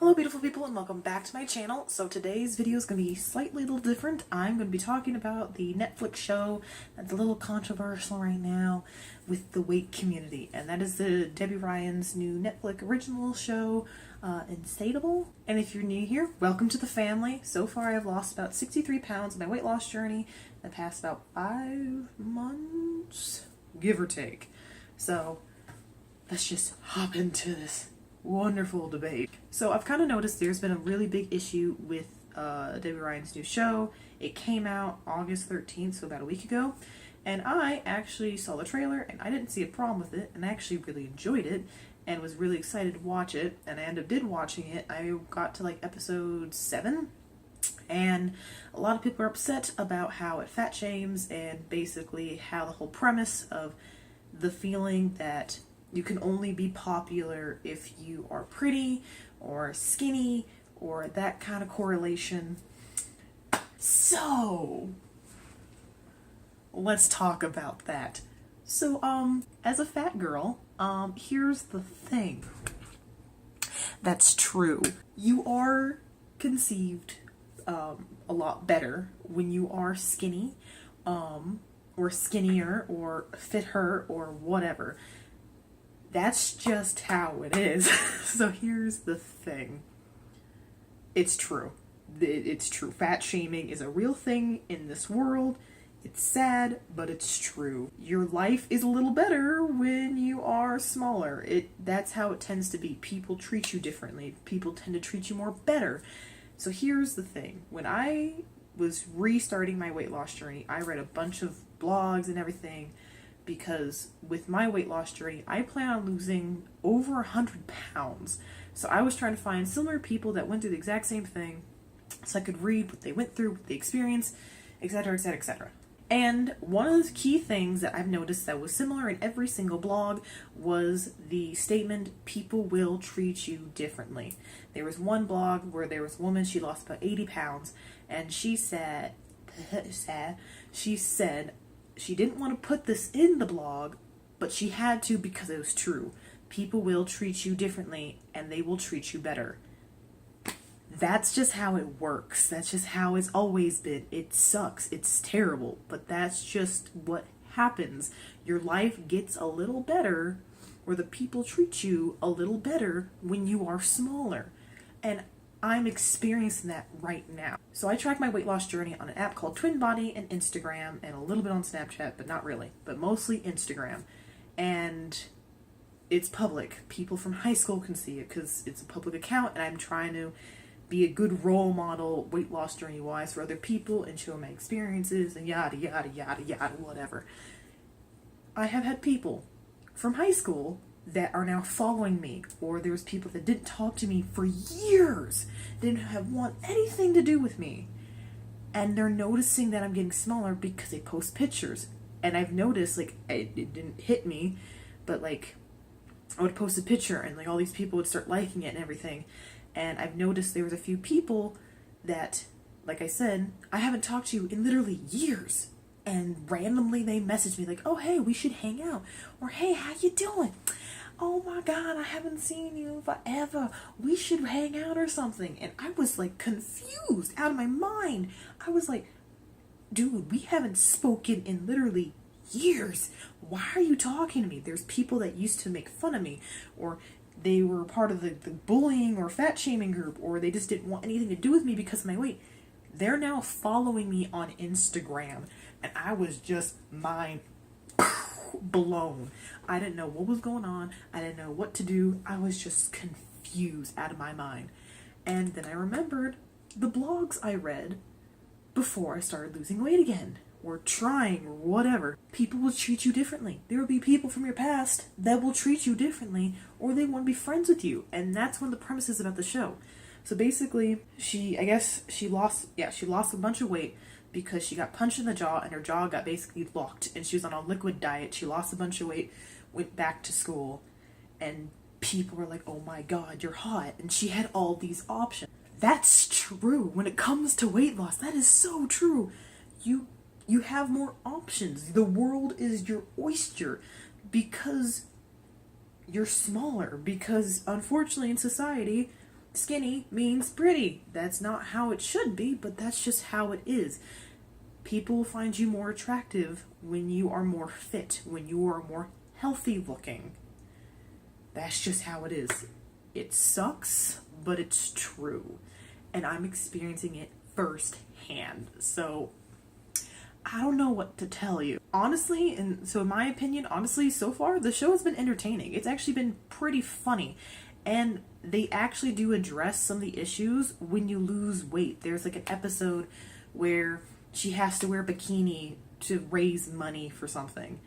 Hello beautiful people and welcome back to my channel. So today's video is going to be slightly a little different. I'm going to be talking about the Netflix show that's a little controversial right now with the weight community, and that is the Debbie Ryan's new Netflix original show, Insatiable. And if you're new here, welcome to the family. So far I've lost about 63 pounds in my weight loss journey in the past about 5 months, give or take. So let's just hop into this wonderful debate. So I've kind of noticed there's been a really big issue with Debbie Ryan's new show. It came out August 13th, so about a week ago, and I actually saw the trailer and I didn't see a problem with it, and I actually really enjoyed it and was really excited to watch it, and I did watching it. I got to like episode 7, and a lot of people are upset about how it fat shames and basically how the whole premise of the feeling that you can only be popular if you are pretty or skinny or that kind of correlation. So let's talk about that. So as a fat girl, here's the thing that's true. You are conceived a lot better when you are skinny, or skinnier or fitter or whatever. That's just how it is. So here's the thing. It's true. It's true. Fat shaming is a real thing in this world. It's sad, but it's true. Your life is a little better when you are smaller. That's how it tends to be. People treat you differently. People tend to treat you more better. So here's the thing. When I was restarting my weight loss journey, I read a bunch of blogs and everything, because with my weight loss journey, I plan on losing over 100 pounds. So I was trying to find similar people that went through the exact same thing so I could read what they went through, what they experienced, etc., etc., etc. And one of the key things that I've noticed that was similar in every single blog was the statement, people will treat you differently. There was one blog where there was a woman, she lost about 80 pounds, and she said, she didn't want to put this in the blog, but she had to because it was true. People will treat you differently, and they will treat you better. That's just how it works. That's just how it's always been. It sucks. It's terrible, but that's just what happens. Your life gets a little better, or the people treat you a little better when you are smaller. And I'm experiencing that right now. So I track my weight loss journey on an app called TwinBody and Instagram, and a little bit on Snapchat, but not really, but mostly Instagram. And it's public. People from high school can see it because it's a public account, and I'm trying to be a good role model weight loss journey wise for other people and show my experiences and yada yada yada yada whatever. I have had people from high school that are now following me, or there's people that didn't talk to me for years, didn't want anything to do with me, and they're noticing that I'm getting smaller because they post pictures. And I've noticed, like, it didn't hit me, but like I would post a picture and like all these people would start liking it and everything. And I've noticed there was a few people that, like I said, I haven't talked to in literally years, and randomly they message me like, oh hey, we should hang out, or hey, how you doing? Oh my god, I haven't seen you forever, we should hang out or something. And I was like confused out of my mind. I was like, dude, we haven't spoken in literally years. Why are you talking to me? There's people that used to make fun of me, or they were part of the bullying or fat shaming group, or they just didn't want anything to do with me because of my weight. They're now following me on Instagram, and I was just mind blown. I didn't know what was going on. I didn't know what to do. I was just confused out of my mind. And then I remembered the blogs I read before I started losing weight again, or trying, or whatever. People will treat you differently. There will be people from your past that will treat you differently, or they want to be friends with you. And that's one of the premises about the show. So basically, she lost a bunch of weight because she got punched in the jaw, and her jaw got basically locked, and she was on a liquid diet. She lost a bunch of weight, went back to school, and people were like, oh my god, you're hot. And she had all these options. That's true. When it comes to weight loss, that is so true. You have more options. The world is your oyster because you're smaller. Because unfortunately in society, skinny means pretty. That's not how it should be, but that's just how it is. People find you more attractive when you are more fit, when you are more healthy looking. That's just how it is. It sucks, but it's true. And I'm experiencing it firsthand. So I don't know what to tell you. Honestly, and so in my opinion, honestly, so far, the show has been entertaining. It's actually been pretty funny. And they actually do address some of the issues when you lose weight. There's like an episode where she has to wear a bikini to raise money for something.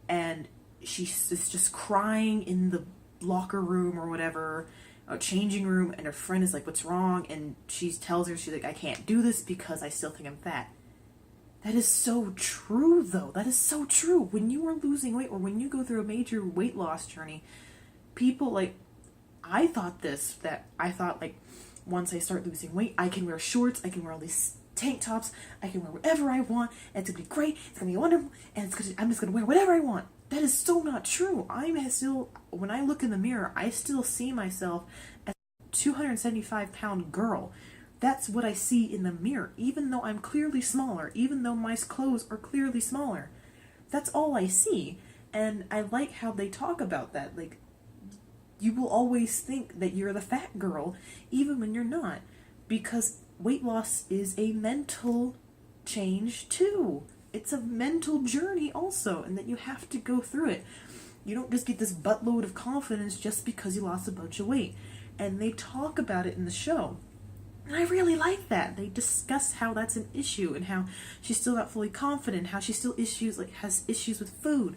And she's just crying in the locker room or whatever, a changing room, and her friend is like, what's wrong? And she tells her, she's like, I can't do this because I still think I'm fat. That is so true, though. That is so true. When you are losing weight or when you go through a major weight loss journey, people like, I thought like once I start losing weight, I can wear shorts, I can wear all these tank tops, I can wear whatever I want, and it's gonna be great, it's gonna be wonderful, and I'm just gonna wear whatever I want. That is so not true. When I look in the mirror, I still see myself as a 275-pound girl. That's what I see in the mirror, even though I'm clearly smaller, even though my clothes are clearly smaller. That's all I see. And I like how they talk about that. Like, you will always think that you're the fat girl, even when you're not. Because weight loss is a mental change, too. It's a mental journey, also, and that you have to go through it. You don't just get this buttload of confidence just because you lost a bunch of weight. And they talk about it in the show. And I really like that. They discuss how that's an issue and how she's still not fully confident, how she still has issues with food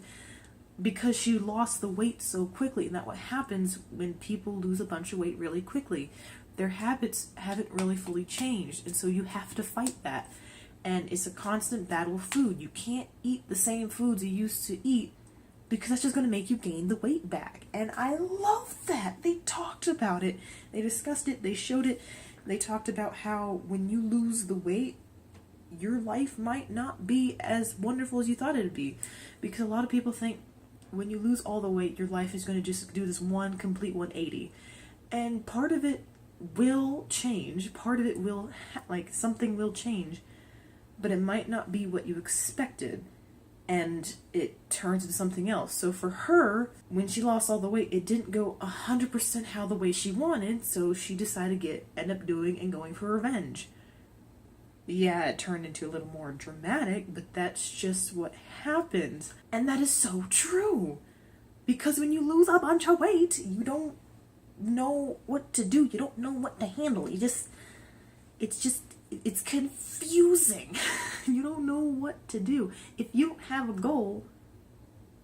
because she lost the weight so quickly. And that's what happens when people lose a bunch of weight really quickly. Their habits haven't really fully changed, and so you have to fight that. And it's a constant battle of food. You can't eat the same foods you used to eat because that's just going to make you gain the weight back. And I love that. They talked about it. They discussed it. They showed it. They talked about how when you lose the weight, your life might not be as wonderful as you thought it would be. Because a lot of people think when you lose all the weight, your life is going to just do this one complete 180. And part of it will change. Part of it will, something will change. But it might not be what you expected. And it turns into something else. So for her, when she lost all the weight, it didn't go 100% how the way she wanted, so she decided to end up doing and going for revenge. Yeah, it turned into a little more dramatic, but that's just what happens. And that is so true. Because when you lose a bunch of weight, you don't know what to do. You don't know what to handle. It's confusing. You don't know what to do. If you don't have a goal,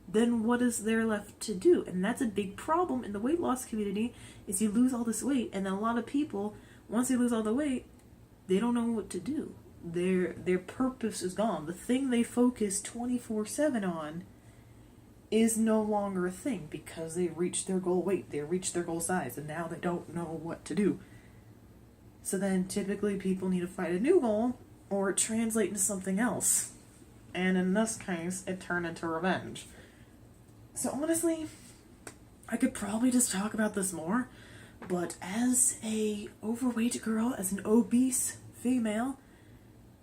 then what is there left to do? And that's a big problem in the weight loss community, is you lose all this weight, and then a lot of people, once they lose all the weight, they don't know what to do. Their purpose is gone. The thing they focus 24/7 on is no longer a thing because they reached their goal weight, they reached their goal size, and now they don't know what to do. So then typically people need to find a new goal or translate into something else. And in this case, it turned into revenge. So honestly, I could probably just talk about this more, but as a overweight girl, as an obese female,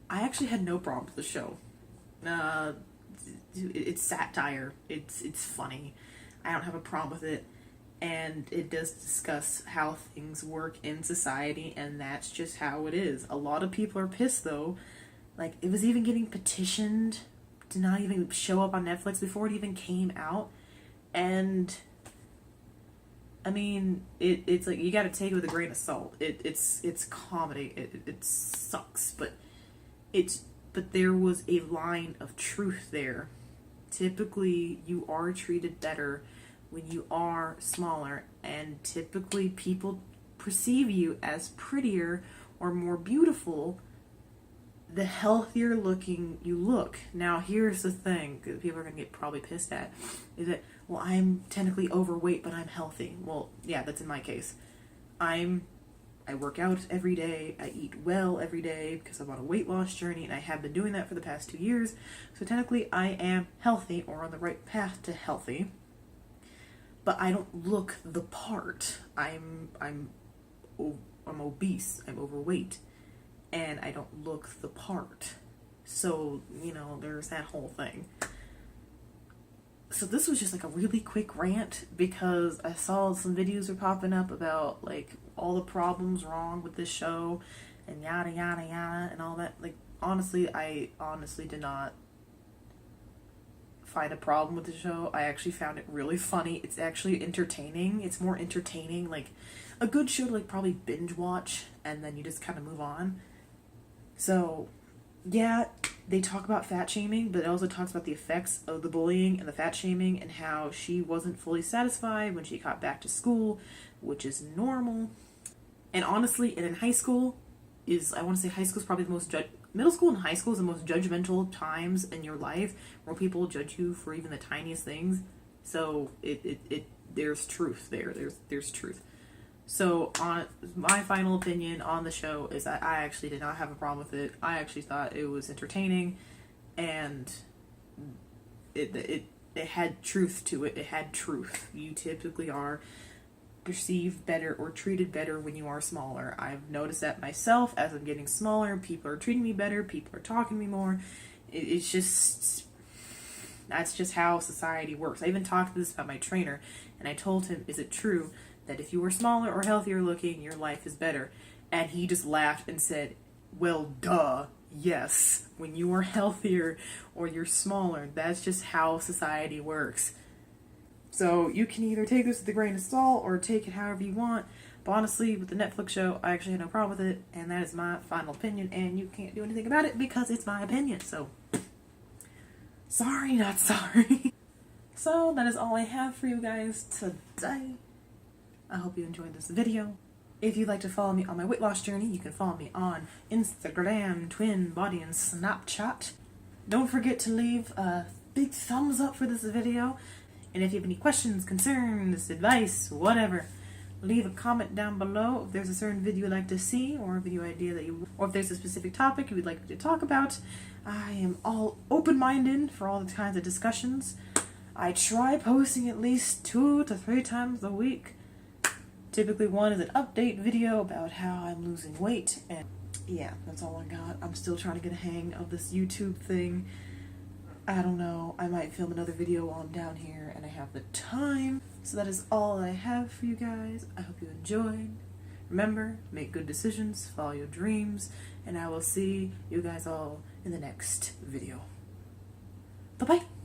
I actually had no problem with the show. It's satire. It's funny. I don't have a problem with it. And it does discuss how things work in society, and that's just how it is. A lot of people are pissed, though. Like, it was even getting petitioned to not even show up on Netflix before it even came out. And, I mean, it's like, you gotta take it with a grain of salt. It's comedy. It sucks, but there was a line of truth there. Typically, you are treated better when you are smaller, and typically people perceive you as prettier or more beautiful the healthier looking you look. Now here's the thing that people are going to get probably pissed at, is that, well, I'm technically overweight but I'm healthy. Well, yeah, that's in my case. I work out every day, I eat well every day because I'm on a weight loss journey, and I have been doing that for the past 2 years, so technically I am healthy, or on the right path to healthy. But I don't look the part. I'm I'm obese, I'm overweight, and I don't look the part. So, you know, there's that whole thing. So this was just like a really quick rant because I saw some videos were popping up about like all the problems wrong with this show and yada yada yada and all that. Like, honestly, I honestly did not find a problem with the show. I actually found it really funny. It's actually entertaining. It's more entertaining, like a good show to like probably binge watch and then you just kind of move on. So yeah, they talk about fat shaming, but it also talks about the effects of the bullying and the fat shaming and how she wasn't fully satisfied when she got back to school, which is normal. And honestly, and in high school I want to say high school is probably the most middle school and high school is the most judgmental times in your life where people judge you for even the tiniest things. So there's truth there. There's truth. So on my final opinion on the show is that I actually did not have a problem with it. I actually thought it was entertaining, and it had truth to it. It had truth. You typically are perceived better or treated better when you are smaller. I've noticed that myself as I'm getting smaller. People are treating me better. People are talking to me more. It's just, that's just how society works. I even talked to this about my trainer, and I told him, is it true that if you were smaller or healthier looking, your life is better? And he just laughed and said, well, duh, yes. When you are healthier or you're smaller, that's just how society works. So you can either take this with a grain of salt or take it however you want. But honestly, with the Netflix show, I actually had no problem with it, and that is my final opinion, and you can't do anything about it because it's my opinion. So, sorry, not sorry. So that is all I have for you guys today. I hope you enjoyed this video. If you'd like to follow me on my weight loss journey, you can follow me on Instagram, TwinBody, and Snapchat. Don't forget to leave a big thumbs up for this video. And if you have any questions, concerns, advice, whatever, leave a comment down below if there's a certain video you'd like to see, or a video idea that you, or if there's a specific topic you would like me to talk about. I am all open-minded for all the kinds of discussions. I try posting at least 2 to 3 times a week. Typically one is an update video about how I'm losing weight, and yeah, that's all I got. I'm still trying to get a hang of this YouTube thing. I don't know, I might film another video while I'm down here and I have the time. So that is all I have for you guys. I hope you enjoyed. Remember, make good decisions, follow your dreams, and I will see you guys all in the next video. Bye-bye!